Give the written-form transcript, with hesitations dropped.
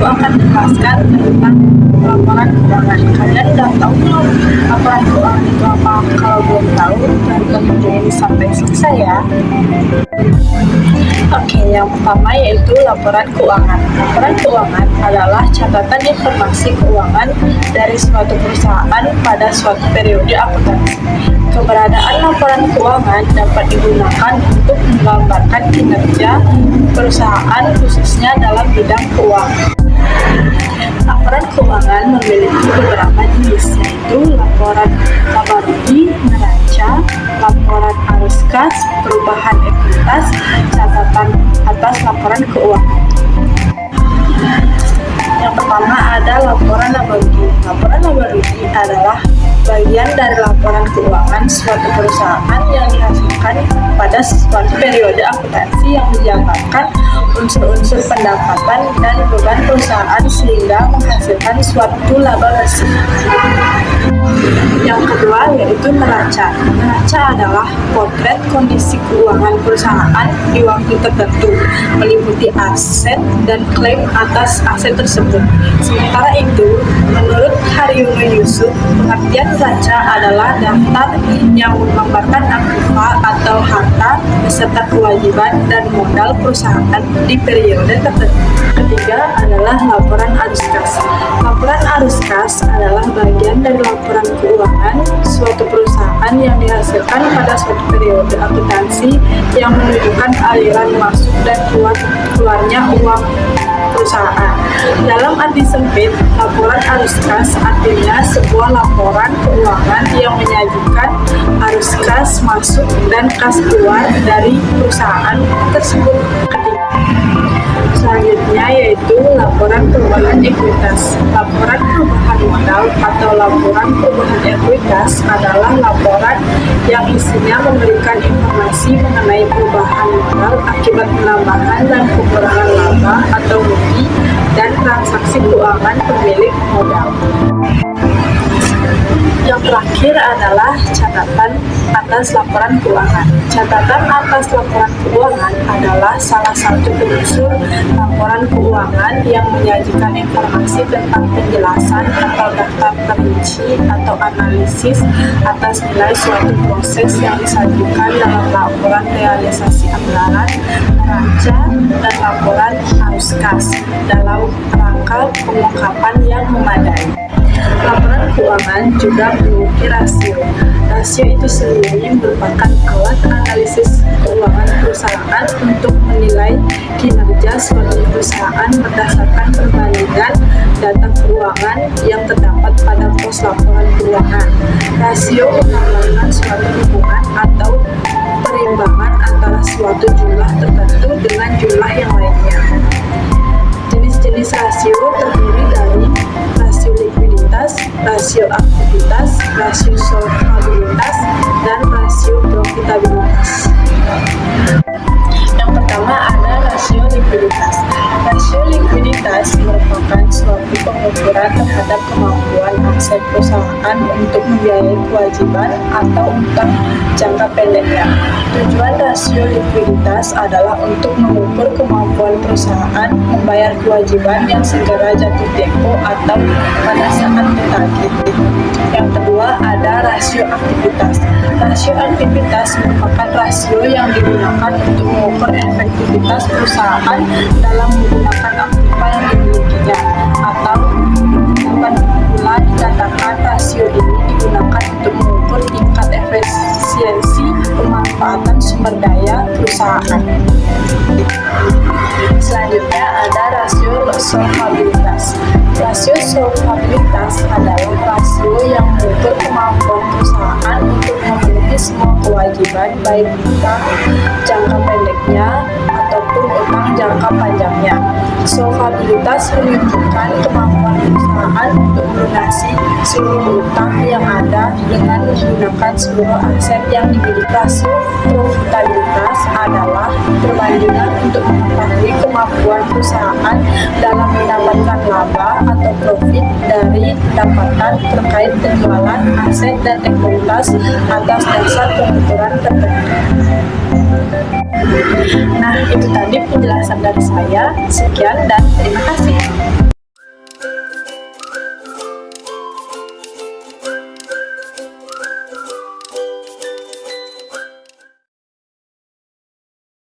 aku akan menjelaskan tentang laporan keuangan. Kalian udah tahu belum laporan keuangan itu apa? Kalau belum tahu, tonton video ini sampai selesai ya. Oke, yang pertama yaitu laporan keuangan. Laporan keuangan adalah catatan informasi keuangan dari suatu perusahaan pada suatu periode akuntansi. Keberadaan laporan keuangan dapat digunakan untuk menggambarkan kinerja perusahaan khususnya dalam bidang keuangan. Laporan keuangan memiliki beberapa jenis, yaitu laporan laba rugi, neraca, laporan arus kas, perubahan ekuitas, catatan atas laporan keuangan. Yang pertama ada laporan laba rugi. Laporan laba rugi adalah bagian dari laporan keuangan suatu perusahaan yang dihasilkan pada suatu periode akuntansi yang menjabarkan unsur-unsur pendapatan dan beban perusahaan sehingga menghasilkan suatu laba bersih. Yang kedua yaitu neraca. Neraca adalah potret kondisi keuangan perusahaan di waktu tertentu, meliputi aset dan klaim atas aset tersebut. Sementara itu, menurut Haryono Yusuf, pengertian neraca adalah daftar yang menggambarkan aktiva atau harta beserta kewajiban dan modal perusahaan di periode tertentu. Ketiga adalah laporan arus kas. Laporan arus kas adalah bagian dari laporan keuangan suatu perusahaan yang dihasilkan pada suatu periode akuntansi yang menunjukkan aliran masuk dan keluarnya uang perusahaan. Dalam arti sempit, laporan arus kas artinya sebuah laporan keuangan yang menyajikan arus kas masuk dan kas keluar dari perusahaan tersebut. Selanjutnya yaitu laporan perubahan ekuitas. Laporan perubahan modal atau laporan perubahan ekuitas adalah laporan yang isinya memberikan informasi mengenai perubahan modal akibat penambahan dan pengurangan laba atau rugi dan transaksi keuangan pemilik modal. Yang terakhir adalah catatan atas laporan keuangan. Catatan atas laporan keuangan adalah salah satu unsur laporan keuangan yang menyajikan informasi tentang penjelasan atau daftar perinci atau analisis atas nilai suatu proses yang disajikan dalam laporan realisasi anggaran, neraca, dan laporan arus kas dalam rangka pengungkapan yang memadai. Laporan keuangan juga memiliki rasio. Rasio itu sendiri merupakan alat analisis keuangan perusahaan untuk menilai kinerja suatu perusahaan berdasarkan perbandingan data keuangan yang terdapat pada pos laporan keuangan. Rasio melambangkan suatu hubungan atau perimbangan antara suatu jumlah tertentu dengan jumlah yang lainnya. Jenis-jenis rasio terdiri dari rasio likuiditas, rasio aktivitas, rasio solvabilitas, dan rasio profitabilitas. Yang pertama ada rasio likuiditas. Rasio likuiditas merupakan suatu pengukuran terhadap kemampuan aset perusahaan untuk membiayai kewajiban atau utang jangka pendeknya. Tujuan rasio likuiditas adalah untuk mengukur kemampuan perusahaan membayar kewajiban yang segera jatuh tempo atau pada saat ditagih. Yang kedua ada rasio aktivitas. Rasio aktivitas merupakan rasio yang digunakan untuk mengukur efektivitas perusahaan dalam menggunakan aktiva yang dimilikinya, atau dapat pula dikatakan rasio ini digunakan untuk mengukur tingkat efisiensi pemanfaatan sumber daya perusahaan. Selanjutnya ada rasio solvabilitas. Rasio solvabilitas adalah rasio yang mengukur kemampuan perusahaan untuk memenuhi semua kewajiban baik utang jangka pendeknya ataupun utang jangka panjangnya. Solvabilitas menunjukkan kemampuan perusahaan untuk melunasi seluruh utang yang ada dengan menggunakan seluruh aset yang dimiliki. Rasio profitabilitas adalah perbandingan untuk mengetahui kemampuan perusahaan dalam mendapatkan laba atau profit dari pendapatan terkait penjualan aset dan ekuitas atas dasar pengukuran tertentu. Nah, itu tadi penjelasan dari saya. Sekian dan terima kasih.